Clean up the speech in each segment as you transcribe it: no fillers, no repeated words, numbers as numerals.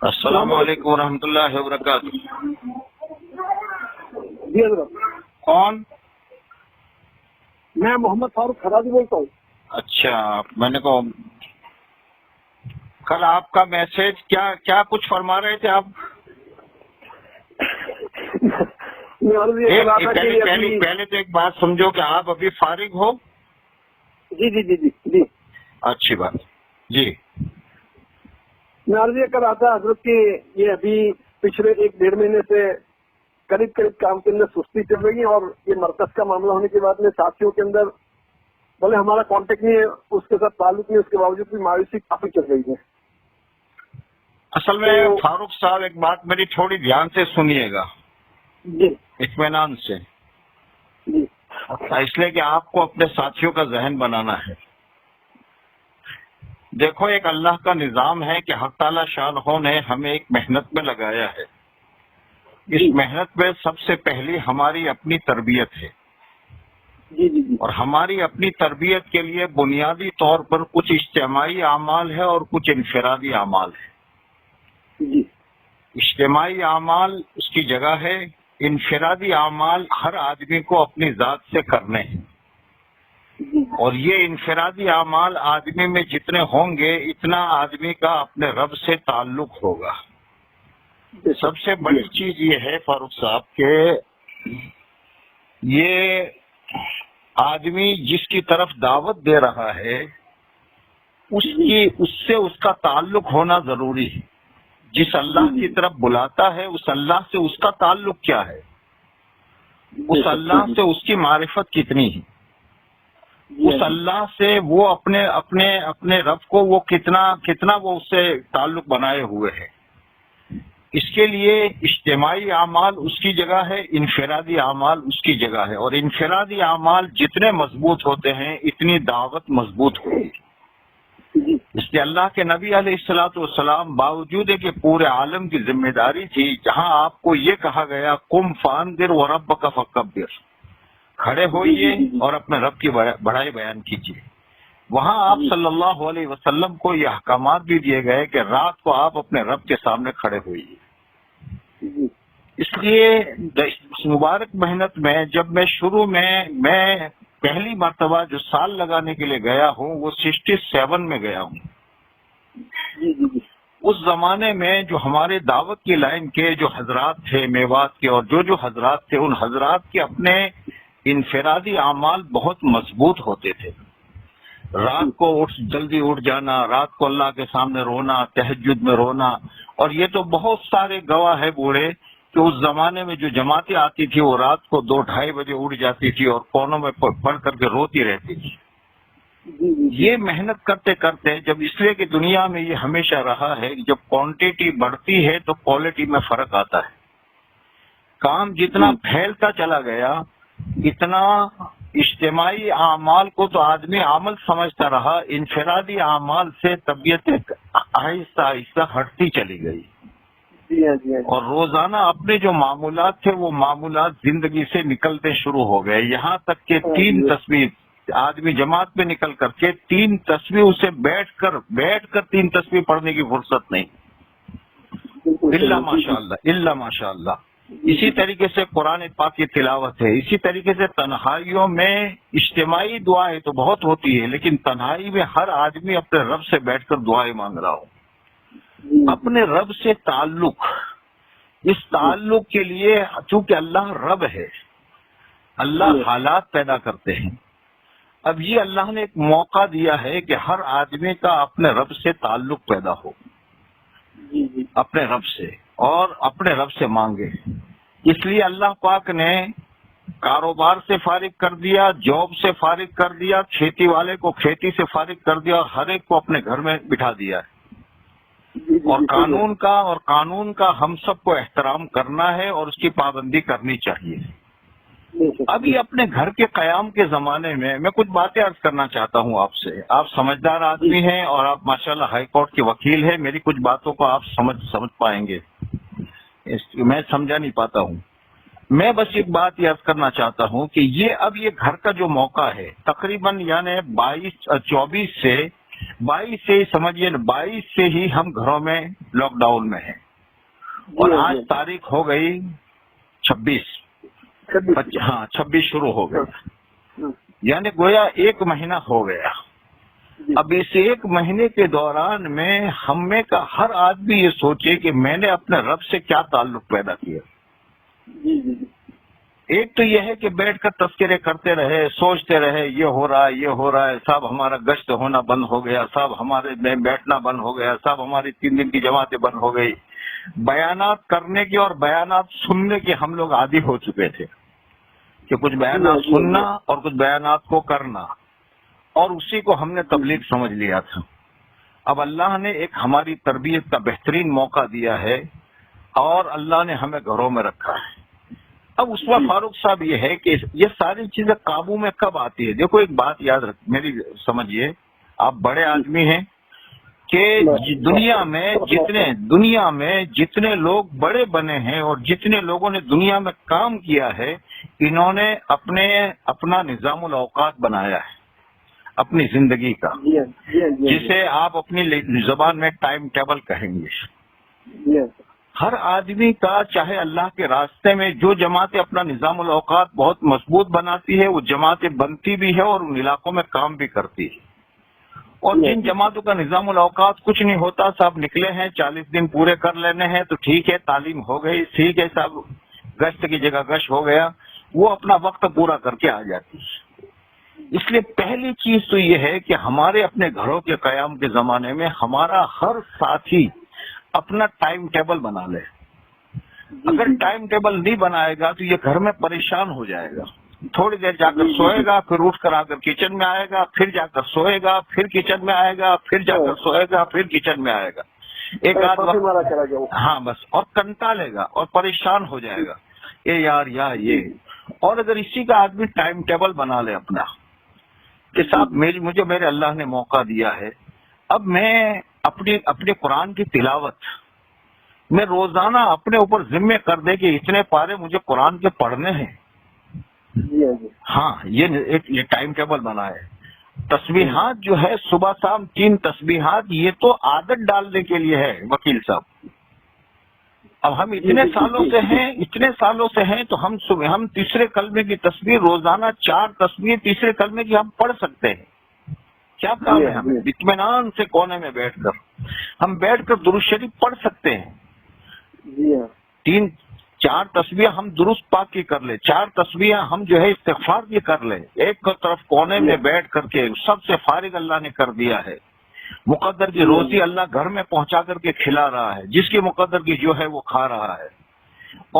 السلام علیکم ورحمۃ اللہ وبرکاتہ. جی حضرت، کون؟ میں محمد فاروق خرازی بولتا ہوں. اچھا، میں نے کہا کل آپ کا میسج کیا کچھ فرما رہے تھے آپ؟ پہلے تو ایک بات سمجھو کہ آپ ابھی فارغ ہو. جی جی جی جی جی اچھی بات. جی میں عرض یہ کر رہا تھا حضرت کہ یہ ابھی پچھلے 1-1.5 مہینے سے قریب کام کے اندر سستی چل رہی ہے، اور یہ مرکز کا معاملہ ہونے کے بعد میں ساتھیوں کے اندر بولے ہمارا کانٹیکٹ نہیں ہے، اس کے ساتھ تعلق نہیں، اس کے باوجود بھی مایوسی کافی چل رہی ہے. اصل میں فاروق صاحب ایک بات میری تھوڑی دھیان سے سنیے گا، جی اطمینان سے. جی اس لیے کہ آپ کو اپنے ساتھیوں کا ذہن بنانا ہے. دیکھو، ایک اللہ کا نظام ہے کہ حق تعالی شانہ نے ہمیں ایک محنت میں لگایا ہے. اس محنت میں سب سے پہلی ہماری اپنی تربیت ہے، جی جی جی اور ہماری اپنی تربیت کے لیے بنیادی طور پر کچھ اجتماعی اعمال ہے اور کچھ انفرادی اعمال ہے. جی اجتماعی اعمال اس کی جگہ ہے، انفرادی اعمال ہر آدمی کو اپنی ذات سے کرنے ہیں. اور یہ انفرادی اعمال آدمی میں جتنے ہوں گے اتنا آدمی کا اپنے رب سے تعلق ہوگا. سب سے بڑی چیز یہ ہے فاروق صاحب کہ یہ آدمی جس کی طرف دعوت دے رہا ہے اس سے اس کا تعلق ہونا ضروری ہے. جس اللہ کی طرف بلاتا ہے اس اللہ سے اس کا تعلق کیا ہے، اس اللہ سے اس کی معرفت کتنی ہے، اس اللہ سے وہ اپنے رب کو وہ کتنا وہ اس سے تعلق بنائے ہوئے ہے. اس کے لیے اجتماعی اعمال اس کی جگہ ہے، انفرادی اعمال اس کی جگہ ہے. اور انفرادی اعمال جتنے مضبوط ہوتے ہیں اتنی دعوت مضبوط ہوگی. اس لیے اللہ کے نبی علیہ الصلوۃ والسلام باوجود ہے کہ پورے عالم کی ذمہ داری تھی، جہاں آپ کو یہ کہا گیا قم فانذر وربک فکبر، کھڑے ہوئیے اور اپنے رب کی بڑائی بیان کیجیے، وہاں آپ صلی اللہ علیہ وسلم کو یہ احکامات بھی دیے گئے کہ رات کو آپ اپنے رب کے سامنے کھڑے ہوئیے. اس لیے اس مبارک محنت میں جب میں شروع میں پہلی مرتبہ جو سال لگانے کے لیے گیا ہوں وہ 67 میں گیا ہوں. اس زمانے میں جو ہمارے دعوت کی لائن کے جو حضرات تھے میوات کے، اور جو حضرات تھے ان حضرات کے اپنے انفرادی اعمال بہت مضبوط ہوتے تھے. رات کو جلدی اٹھ جانا، رات کو اللہ کے سامنے رونا، تہجد میں رونا. اور یہ تو بہت سارے گواہ ہے بوڑھے کہ اس زمانے میں جو جماعتیں آتی تھی وہ رات کو 2-2:30 بجے اٹھ جاتی تھی اور کونوں میں پڑھ کر کے روتی رہتی تھی. یہ محنت کرتے کرتے جب اس لیے کہ دنیا میں یہ ہمیشہ رہا ہے کہ جب کوانٹٹی بڑھتی ہے تو کوالٹی میں فرق آتا ہے. کام جتنا پھیلتا چلا گیا اتنا اجتماعی اعمال کو تو آدمی عمل سمجھتا رہا، انفرادی اعمال سے طبیعت آہستہ آہستہ ہٹتی چلی گئی. اور روزانہ اپنے جو معمولات تھے وہ معمولات زندگی سے نکلتے شروع ہو گئے، یہاں تک کہ 3 تسبیح آدمی جماعت میں نکل کر کے 3 تسبیح اسے بیٹھ کر 3 تسبیح پڑھنے کی فرصت نہیں، الا ماشاء اللہ. اسی طریقے سے قرآن پاک کی تلاوت ہے، اسی طریقے سے تنہائیوں میں اجتماعی دعائیں تو بہت ہوتی ہے لیکن تنہائی میں ہر آدمی اپنے رب سے بیٹھ کر دعائیں مانگ رہا ہو. اپنے رب سے تعلق، اس تعلق کے لیے چونکہ اللہ رب ہے، اللہ حالات پیدا کرتے ہیں. اب یہ اللہ نے ایک موقع دیا ہے کہ ہر آدمی کا اپنے رب سے تعلق پیدا ہو، اپنے رب سے، اور اپنے رب سے مانگے. اس لیے اللہ پاک نے کاروبار سے فارغ کر دیا، جاب سے فارغ کر دیا، کھیتی والے کو کھیتی سے فارغ کر دیا، اور ہر ایک کو اپنے گھر میں بٹھا دیا ہے. اور قانون کا ہم سب کو احترام کرنا ہے اور اس کی پابندی کرنی چاہیے. ابھی اپنے گھر کے قیام کے زمانے میں کچھ باتیں عرض کرنا چاہتا ہوں آپ سے. آپ سمجھدار آدمی ہیں اور آپ ماشاءاللہ ہائی کورٹ کے وکیل ہیں، میری کچھ باتوں کو آپ سمجھ پائیں گے، میں سمجھا نہیں پاتا ہوں. میں بس ایک بات یہ عرض کرنا چاہتا ہوں کہ یہ گھر کا جو موقع ہے تقریباً یعنی 24 سے 22 سے سمجھیے 22 سے ہی ہم گھروں میں لاک ڈاؤن میں ہیں، اور آج تاریخ ہو گئی 26، ہاں 26 شروع ہو گئی، یعنی گویا 1 مہینہ ہو گیا۔ اب اس 1 مہینے کے دوران میں ہم میں کا ہر آدمی یہ سوچے کہ میں نے اپنے رب سے کیا تعلق پیدا کیا۔ ایک تو یہ ہے کہ بیٹھ کر تذکرے کرتے رہے، سوچتے رہے یہ ہو رہا ہے، یہ ہو رہا ہے، صاحب ہمارا گشت ہونا بند ہو گیا، صاحب ہمارے میں بیٹھنا بند ہو گیا، صاحب ہماری 3 دن کی جماعتیں بند ہو گئی۔ بیانات کرنے کے اور بیانات سننے کے ہم لوگ عادی ہو چکے تھے کہ کچھ بیانات سننا اور کچھ بیانات کو کرنا، اور اسی کو ہم نے تبلیغ سمجھ لیا تھا۔ اب اللہ نے ایک ہماری تربیت کا بہترین موقع دیا ہے، اور اللہ نے ہمیں گھروں میں رکھا ہے۔ اب عثمان فاروق صاحب یہ ہے کہ یہ ساری چیزیں قابو میں کب آتی ہے؟ دیکھو ایک بات یاد رکھ، میری سمجھیے، آپ بڑے آدمی ہیں کہ دنیا میں جتنے لوگ بڑے بنے ہیں اور جتنے لوگوں نے دنیا میں کام کیا ہے، انہوں نے اپنا نظام الاوقات بنایا ہے اپنی زندگی کا، جسے آپ اپنی زبان میں ٹائم ٹیبل کہیں گے۔ ہر آدمی کا، چاہے اللہ کے راستے میں جو جماعتیں اپنا نظام الاوقات بہت مضبوط بناتی ہے، وہ جماعتیں بنتی بھی ہے اور ان علاقوں میں کام بھی کرتی ہے، اور جن جماعتوں کا نظام الاوقات کچھ نہیں ہوتا، صاحب نکلے ہیں 40 دن پورے کر لینے ہیں تو ٹھیک ہے، تعلیم ہو گئی، ٹھیک ہے صاحب، گشت کی جگہ گشت ہو گیا، وہ اپنا وقت پورا کر کے آ جاتی ہے۔ اس لیے پہلی چیز تو یہ ہے کہ ہمارے اپنے گھروں کے قیام کے زمانے میں ہمارا ہر ساتھی اپنا ٹائم ٹیبل بنا لے۔ اگر ٹائم ٹیبل نہیں بنائے گا تو یہ گھر میں پریشان ہو جائے گا، تھوڑی دیر جا کر سوئے گا، پھر اٹھ کر آ کر کچن میں آئے گا، پھر جا کر سوئے گا، پھر کچن میں آئے گا، پھر جا کر سوئے گا، پھر کچن میں آئے گا، ایک آدھ وقت، ہاں بس، اور کنٹا لے گا اور پریشان ہو جائے گا، اے یار یہ۔ اور اگر اسی کا آدمی ٹائم ٹیبل بنا لے اپنا کہ صاحب مجھے میرے اللہ نے موقع دیا ہے، اب میں اپنے قرآن کی تلاوت میں روزانہ اپنے اوپر ذمہ کر دے کہ اتنے پارے مجھے قرآن کے پڑھنے ہیں، ہاں یہ ٹائم ٹیبل بنا ہے۔ تسبیحات جو ہے صبح شام 3 تسبیحات، یہ تو عادت ڈالنے کے لیے ہے وکیل صاحب۔ اب ہم اتنے سالوں سے ہیں تو ہم تیسرے کلمے کی تسبیح روزانہ 4 تسبیح تیسرے کلمے کی ہم پڑھ سکتے ہیں۔ کیا کام ہے ہمیں؟ اطمینان سے کونے میں بیٹھ کر ہم درود شریف پڑھ سکتے ہیں۔ 4 تسبیح ہم درست پاک کی کر لیں، 4 تسبیح ہم جو ہے استغفار کی کر لیں، ایک طرف کونے میں بیٹھ کر کے سب سے فارغ اللہ نے کر دیا ہے، مقدر کی روزی اللہ گھر میں پہنچا کر کے کھلا رہا ہے، جس کی مقدر کی جو ہے وہ کھا رہا ہے،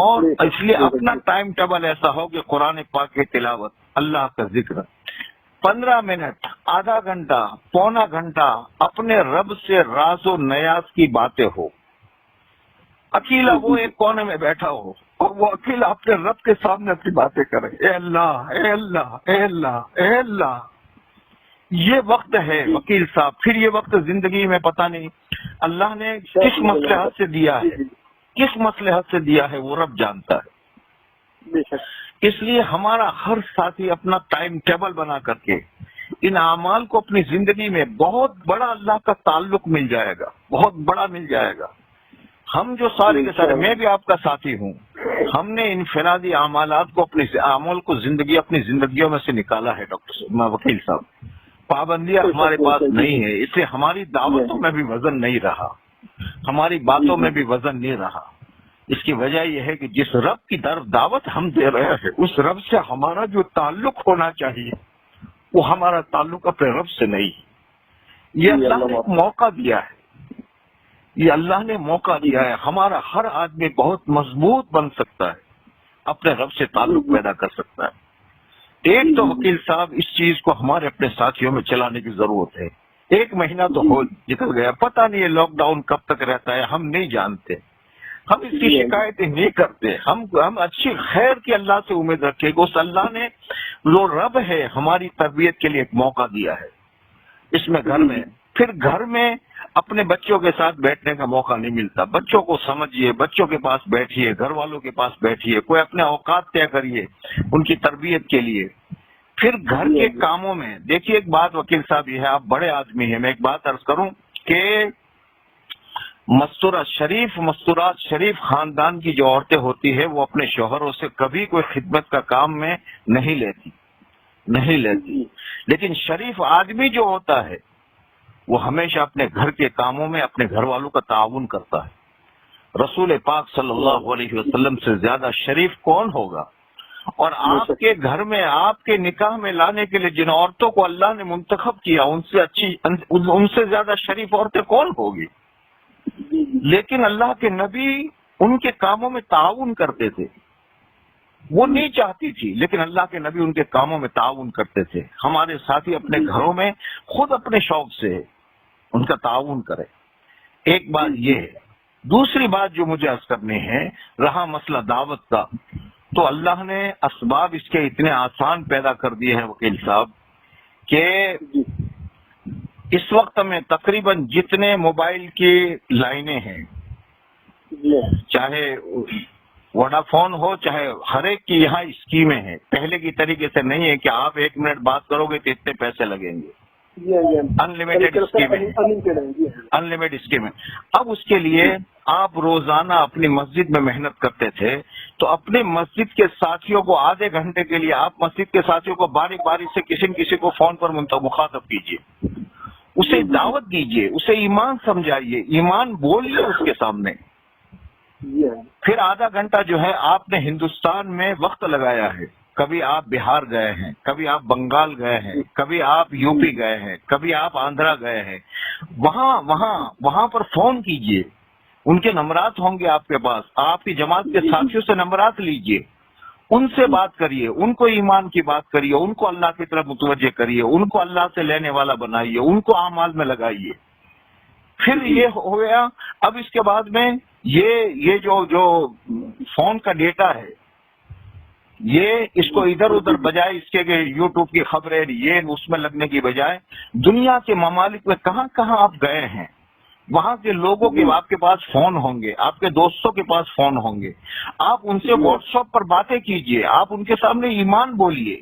اور اس لیے اپنا ٹائم ٹیبل ایسا ہو کہ قرآن پاک کی تلاوت، اللہ کا ذکر، 15 منٹ، آدھا گھنٹہ، پونا گھنٹہ اپنے رب سے راز و نیاز کی باتیں ہو۔ اکیلا وہ ایک کونے میں بیٹھا ہو اور وہ اکیلا اپنے رب کے سامنے اپنی باتیں کرے، اے اللہ اے اللہ اے اللہ اے اللہ۔ یہ وقت ہے وکیل صاحب، پھر یہ وقت زندگی میں پتہ نہیں اللہ نے کس مصلحت سے دیا ہے، کس مصلحت سے دیا ہے وہ رب جانتا ہے۔ اس لیے ہمارا ہر ساتھی اپنا ٹائم ٹیبل بنا کر کے ان اعمال کو اپنی زندگی میں، بہت بڑا اللہ کا تعلق مل جائے گا، بہت بڑا مل جائے گا۔ ہم جو سارے کے سارے، میں بھی آپ کا ساتھی ہوں، ہم نے انفرادی اعمالات کو اپنے اعمال کو اپنی زندگیوں میں سے نکالا ہے ڈاکٹر وکیل صاحب۔ پابندیاں ہمارے پاس نہیں ہے، اس لیے ہماری دعوتوں میں بھی وزن نہیں رہا، ہماری باتوں میں بھی وزن نہیں رہا۔ اس کی وجہ یہ ہے کہ جس رب کی طرف دعوت ہم دے رہے ہیں، اس رب سے ہمارا جو تعلق ہونا چاہیے وہ ہمارا تعلق اپنے رب سے نہیں۔ یہ اللہ نے موقع دیا ہے، یہ اللہ نے موقع دیا ہے، ہمارا ہر آدمی بہت مضبوط بن سکتا ہے، اپنے رب سے تعلق پیدا کر سکتا ہے۔ ایک تو وکیل صاحب اس چیز کو ہمارے اپنے ساتھیوں میں چلانے کی ضرورت ہے۔ 1 مہینہ تو ہو نکل گیا، پتہ نہیں یہ لاک ڈاؤن کب تک رہتا ہے، ہم نہیں جانتے، ہم اس کی شکایتیں نہیں کرتے، ہم اچھی خیر کی اللہ سے امید رکھے کہ اس اللہ نے جو رب ہے ہماری تربیت کے لیے ایک موقع دیا ہے، اس میں گھر میں اپنے بچوں کے ساتھ بیٹھنے کا موقع نہیں ملتا۔ بچوں کو سمجھیے، بچوں کے پاس بیٹھیے، گھر والوں کے پاس بیٹھیے، کوئی اپنے اوقات طے کریے ان کی تربیت کے لیے۔ پھر گھر کے کاموں میں دیکھیے ایک بات وکیل صاحب یہ ہے، آپ بڑے آدمی ہیں، میں ایک بات عرض کروں کہ مستورات شریف خاندان کی جو عورتیں ہوتی ہیں وہ اپنے شوہروں سے کبھی کوئی خدمت کا کام میں نہیں لیتی، لیکن شریف آدمی جو ہوتا ہے وہ ہمیشہ اپنے گھر کے کاموں میں اپنے گھر والوں کا تعاون کرتا ہے۔ رسول پاک صلی اللہ علیہ وسلم سے زیادہ شریف کون ہوگا؟ اور آپ کے گھر میں آپ کے نکاح میں لانے کے لیے جن عورتوں کو اللہ نے منتخب کیا ان سے زیادہ شریف عورتیں کون ہوگی؟ لیکن اللہ کے نبی ان کے کاموں میں تعاون کرتے تھے، وہ نہیں چاہتی تھی لیکن اللہ کے نبی ان کے کاموں میں تعاون کرتے تھے۔ ہمارے ساتھی اپنے گھروں میں خود اپنے شوق سے ان کا تعاون کرے، ایک بات یہ ہے۔ دوسری بات جو مجھے عرض کرنی ہے، رہا مسئلہ دعوت کا، تو اللہ نے اسباب اس کے اتنے آسان پیدا کر دیے ہیں وکیل صاحب کہ اس وقت میں تقریباً جتنے موبائل کی لائنیں ہیں، چاہے ووڈا فون ہو چاہے ہر ایک کی یہاں اسکیمیں ہیں، پہلے کی طریقے سے نہیں ہے کہ آپ 1 منٹ بات کرو گے تو اتنے پیسے لگیں گے، انلمیٹڈ اسکیمیں۔ اب اس کے لیے آپ روزانہ اپنی مسجد میں محنت کرتے تھے تو اپنے مسجد کے ساتھیوں کو آدھے گھنٹے کے لیے آپ مسجد کے ساتھیوں کو باری باری سے کسی کو فون پر مخاطب کیجیے، اسے دعوت دیجیے، اسے ایمان سمجھائیے، ایمان بولیے اس کے سامنے۔ پھر آدھا گھنٹہ جو ہے آپ نے ہندوستان میں وقت لگایا ہے، کبھی آپ بہار گئے ہیں، کبھی آپ بنگال گئے ہیں، کبھی آپ یو پی گئے ہیں، کبھی آپ آندھرا گئے ہیں، وہاں پر فون کیجئے، ان کے نمبرات ہوں گے آپ کے پاس، آپ کی جماعت کے ساتھیوں سے نمبرات لیجئے، ان سے بات کریے، ان کو ایمان کی بات کریے، ان کو اللہ کی طرف متوجہ کریے، ان کو اللہ سے لینے والا بنائیے، ان کو اعمال میں لگائیے۔ پھر یہ ہو گیا۔ اب اس کے بعد میں یہ جو فون کا ڈیٹا ہے، یہ اس کو ادھر ادھر بجائے اس کے کہ یوٹیوب کی خبریں یہ اس میں لگنے کی بجائے دنیا کے ممالک میں کہاں کہاں آپ گئے ہیں، وہاں کے لوگوں کے آپ کے پاس فون ہوں گے، آپ کے دوستوں کے پاس فون ہوں گے، آپ ان سے واٹس ایپ پر باتیں کیجئے، آپ ان کے سامنے ایمان بولیے،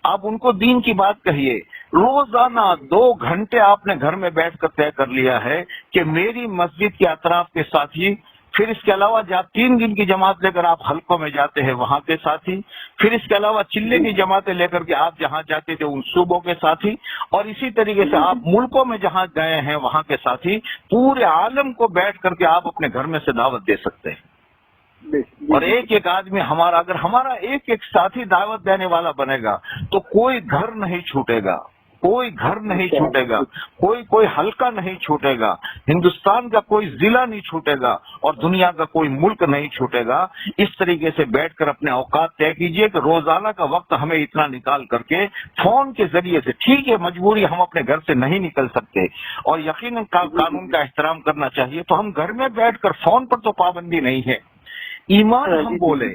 آپ ان کو دین کی بات کہیے۔ روزانہ 2 گھنٹے آپ نے گھر میں بیٹھ کر طے کر لیا ہے کہ میری مسجد کے اطراف کے ساتھی، پھر اس کے علاوہ جہاں 3 دن کی جماعت لے کر آپ حلقوں میں جاتے ہیں وہاں کے ساتھی، پھر اس کے علاوہ چلے کی جماعتیں لے کر کے آپ جہاں جاتے تھے ان صوبوں کے ساتھی، اور اسی طریقے سے آپ ملکوں میں جہاں گئے ہیں وہاں کے ساتھی، پورے عالم کو بیٹھ کر کے آپ اپنے گھر میں سے دعوت دے سکتے ہیں۔ اور ایک آدمی اگر ہمارا ایک ساتھی دعوت دینے والا بنے گا تو کوئی گھر نہیں چھوٹے گا، کوئی حلقہ نہیں چھوٹے گا، ہندوستان کا کوئی ضلع نہیں چھوٹے گا اور دنیا کا کوئی ملک نہیں چھوٹے گا۔ اس طریقے سے بیٹھ کر اپنے اوقات طے کیجئے کہ روزانہ کا وقت ہمیں اتنا نکال کر کے فون کے ذریعے سے، ٹھیک ہے مجبوری ہم اپنے گھر سے نہیں نکل سکتے اور یقیناً قانون کا احترام کرنا چاہیے، تو ہم گھر میں بیٹھ کر فون پر تو پابندی نہیں ہے، ایمان ہم بولے،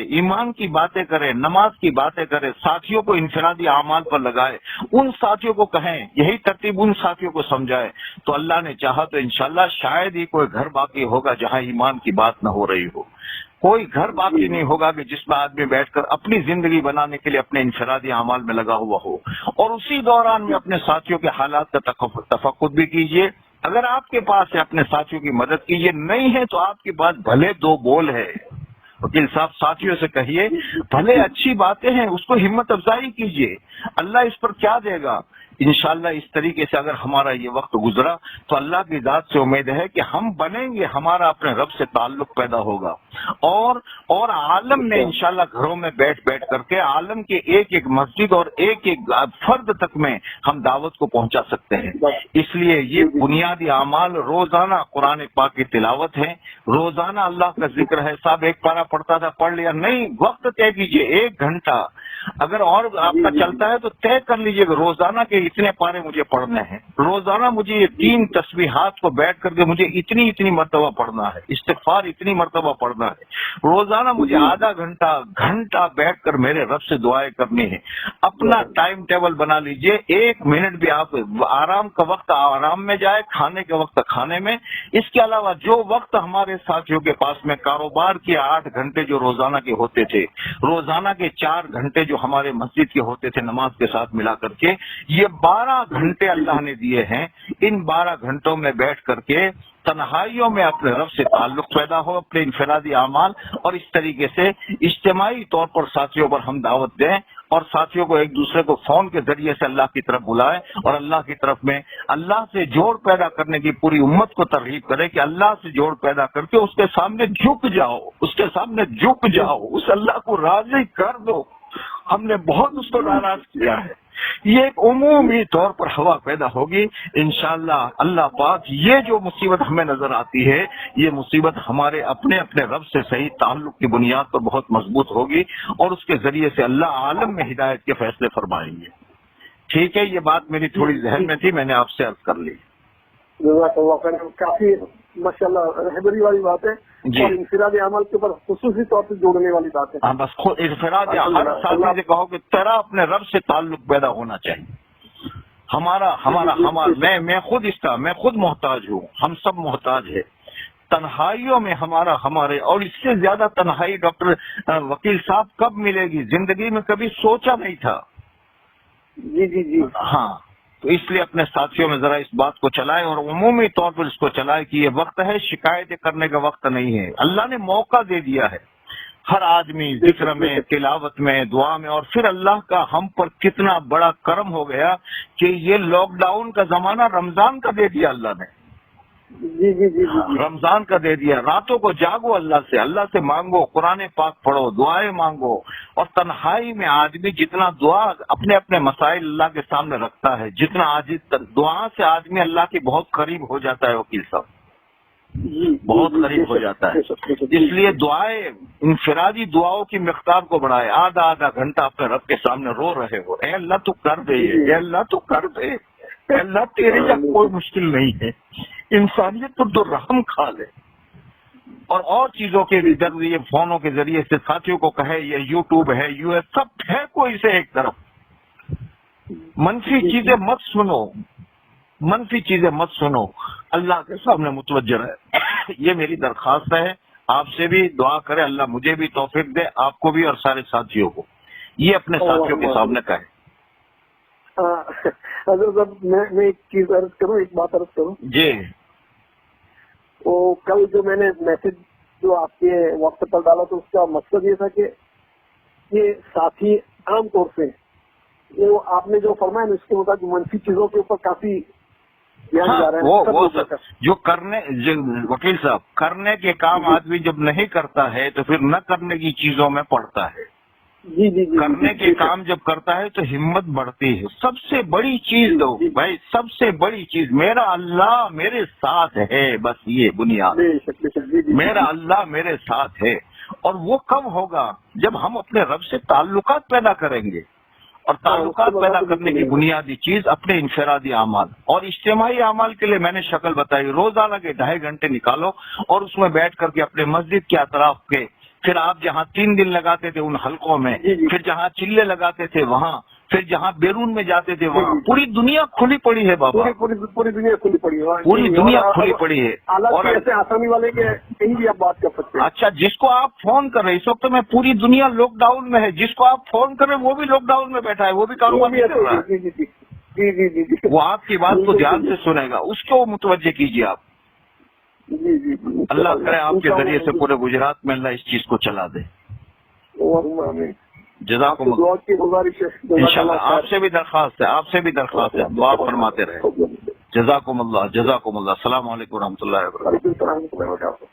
ایمان کی باتیں کریں، نماز کی باتیں کریں، ساتھیوں کو انفرادی اعمال پر لگائے، ان ساتھیوں کو کہیں، یہی ترتیب ان ساتھیوں کو سمجھائے، تو اللہ نے چاہا تو انشاءاللہ شاید ہی کوئی گھر باقی ہوگا جہاں ایمان کی بات نہ ہو رہی ہو، کوئی گھر باقی نہیں ہوگا کہ جس میں آدمی بیٹھ کر اپنی زندگی بنانے کے لیے اپنے انفرادی اعمال میں لگا ہوا ہو، اور اسی دوران میں اپنے ساتھیوں کے حالات کا تفقد بھی کیجیے۔ اگر آپ کے پاس ہے اپنے ساتھیوں کی مدد کیجیے، نہیں ہے تو آپ کے پاس بھلے 2 بول ہے، وکیل صاحب ساتھیوں سے کہیے بھلے اچھی باتیں ہیں اس کو ہمت افزائی کیجیے، اللہ اس پر کیا دے گا۔ انشاءاللہ اس طریقے سے اگر ہمارا یہ وقت گزرا تو اللہ کی ذات سے امید ہے کہ ہم بنیں گے، ہمارا اپنے رب سے تعلق پیدا ہوگا، اور عالم میں انشاءاللہ گھروں میں بیٹھ کر کے عالم کے ایک مسجد اور ایک فرد تک میں ہم دعوت کو پہنچا سکتے ہیں۔ اس لیے یہ بنیادی اعمال روزانہ قرآن پاک کی تلاوت ہے، روزانہ اللہ کا ذکر ہے۔ صاحب ایک پارہ پڑھتا تھا پڑھ لیا، نہیں، وقت طے کیجیے 1 گھنٹہ، اگر اور آپ کا چلتا ہے تو طے کر لیجیے کہ روزانہ کے اتنے پارے مجھے پڑھنے ہیں، روزانہ مجھے یہ 3 تسبیحات کو بیٹھ کر کے مجھے اتنی مرتبہ پڑھنا ہے، استغفار اتنی مرتبہ پڑھنا ہے، روزانہ مجھے آدھا گھنٹہ بیٹھ کر میرے رب سے دعائیں کرنی ہے۔ اپنا ٹائم ٹیبل بنا لیجئے، 1 منٹ بھی آپ آرام کا وقت آرام میں جائے، کھانے کا وقت کھانے میں۔ اس کے علاوہ جو وقت ہمارے ساتھیوں کے پاس میں کاروبار کے 8 گھنٹے جو روزانہ کے ہوتے تھے، روزانہ کے 4 گھنٹے جو جو ہمارے مسجد کے ہوتے تھے نماز کے ساتھ ملا کر کے، یہ 12 گھنٹے اللہ نے دیے ہیں. ان 12 گھنٹوں میں بیٹھ کر کے تنہائیوں میں اپنے رب سے تعلق پیدا ہو، اپنے انفرادی اعمال، اور اس طریقے سے اجتماعی طور پر ساتھیوں پر ہم دعوت دیں اور ساتھیوں کو ایک دوسرے کو فون کے ذریعے سے اللہ کی طرف بلائیں اور اللہ کی طرف میں اللہ سے جوڑ پیدا کرنے کی پوری امت کو ترغیب کرے کہ اللہ سے جوڑ پیدا کر کے اس کے سامنے جھک جاؤ، اس کے سامنے جھک جاؤ، اس اللہ کو راضی کر دو. ہم نے بہت اس کو ناراض کیا ہے. یہ ایک عمومی طور پر ہوا پیدا ہوگی انشاءاللہ. اللہ پاک یہ جو مصیبت ہمیں نظر آتی ہے، یہ مصیبت ہمارے اپنے رب سے صحیح تعلق کی بنیاد پر بہت مضبوط ہوگی اور اس کے ذریعے سے اللہ عالم میں ہدایت کے فیصلے فرمائیں گے. ٹھیک ہے، یہ بات میری تھوڑی ذہن میں تھی، میں نے آپ سے عرض کر لی. جزاک اللہ خیر. کافی ماشاءاللہ رہبری والی بات ہے جی. اور انفرادی عمل کے اوپر خصوصی طور سے جوڑنے والی بات ہے. ہاں، بس خود انفراد یا ہر ساتھی سے کہو کہ تیرا اپنے رب سے تعلق پیدا ہونا چاہیے. میں خود میں خود محتاج ہوں، ہم سب محتاج ہے. تنہائیوں میں ہمارے اور اس سے زیادہ تنہائی ڈاکٹر وکیل صاحب کب ملے گی؟ زندگی میں کبھی سوچا نہیں تھا. جی جی جی. ہاں، تو اس لیے اپنے ساتھیوں میں ذرا اس بات کو چلائیں اور عمومی طور پر اس کو چلائیں کہ یہ وقت ہے، شکایتیں کرنے کا وقت نہیں ہے. اللہ نے موقع دے دیا ہے ہر آدمی ذکر میں، تلاوت میں، دعا میں. اور پھر اللہ کا ہم پر کتنا بڑا کرم ہو گیا کہ یہ لاک ڈاؤن کا زمانہ رمضان کا دے دیا اللہ نے. جی جی جی جی. رمضان کا دے دیا. راتوں کو جاگو، اللہ سے مانگو، قرآن پاک پڑھو، دعائیں مانگو. اور تنہائی میں آدمی جتنا دعا اپنے مسائل اللہ کے سامنے رکھتا ہے، جتنا دعا سے آدمی اللہ کے بہت قریب ہو جاتا ہے وکیل صاحب، بہت قریب ہو جاتا ہے. اس لیے دعائیں، انفرادی دعاؤں کی مقدار کو بڑھائے. آدھا گھنٹہ اپنے رب کے سامنے رو رہے ہو، اے اللہ تو کر دے، اے اللہ تو کر دے، اے اللہ تیرے لیے کوئی مشکل نہیں ہے. انسانیت پر تو رحم کھا لے. اور چیزوں کے ذریعے، فونوں کے ذریعے سے ساتھیوں کو کہے یہ یوٹیوب ہے، سب ہے کوئی سے ایک طرف. منفی چیزیں مت سنو، اللہ کے سامنے متوجہ رہے. یہ میری درخواست ہے. آپ سے بھی دعا کرے اللہ مجھے بھی توفیق دے، آپ کو بھی اور سارے ساتھیوں کو. یہ اپنے ساتھیوں کے سامنے کہے. حضرت میں ایک چیز ایک بات عرض کروں. جی. تو کل جو میں نے میسج جو آپ کے واٹس ایپ پر ڈالا تو اس کا مقصد یہ تھا کہ یہ ساتھی عام طور سے وہ آپ نے جو فرمایا اس کے مطابق منفی چیزوں کے اوپر کافی دھیان جا رہا ہے. وہ جو وکیل صاحب کرنے کے کام آدمی جب نہیں کرتا ہے تو پھر نہ کرنے کی چیزوں میں پڑتا ہے. جی جی جی. کرنے کے کام جب کرتا ہے تو ہمت بڑھتی ہے. سب سے بڑی چیز دو بھائی، سب سے بڑی چیز میرا اللہ میرے ساتھ ہے، بس یہ بنیاد. میرا اللہ میرے ساتھ ہے. اور وہ کب ہوگا؟ جب ہم اپنے رب سے تعلقات پیدا کریں گے. اور تعلقات پیدا کرنے کی بنیادی چیز اپنے انفرادی اعمال اور اجتماعی اعمال کے لیے میں نے شکل بتائی. روزانہ کے 2.5 گھنٹے نکالو اور اس میں بیٹھ کر کے اپنے مسجد کے اطراف کے، پھر آپ جہاں 3 دن لگاتے تھے ان حلقوں میں، پھر جہاں چلے لگاتے تھے وہاں، پھر جہاں بیرون میں جاتے تھے وہاں. پوری دنیا کھلی پڑی ہے بابا، پوری دنیا کھلی پڑی ہے. پوری دنیا کھلی پڑی ہے. اور ایسے آسانی والے کے کہیں بھی آپ بات کر سکتے ہیں. اچھا، جس کو آپ فون کر رہے اس وقت میں پوری دنیا لاک ڈاؤن میں ہے. جس کو آپ فون کر رہے وہ بھی لاک ڈاؤن میں بیٹھا ہے، وہ بھی کاروبار نہیں کر رہا ہے. جی. وہ آپ کی بات کو دھیان سے سنے گا، اس کو متوجہ کیجیے آپ. جی. اللہ کرے آپ کے ذریعے سے پورے گجرات میں اللہ اس چیز کو چلا دے. جزاکم اللہ. انشاءاللہ آپ سے بھی درخواست ہے، دعا فرماتے رہے. جزاکم اللہ. السلام علیکم ورحمۃ اللہ وبرکاتہ.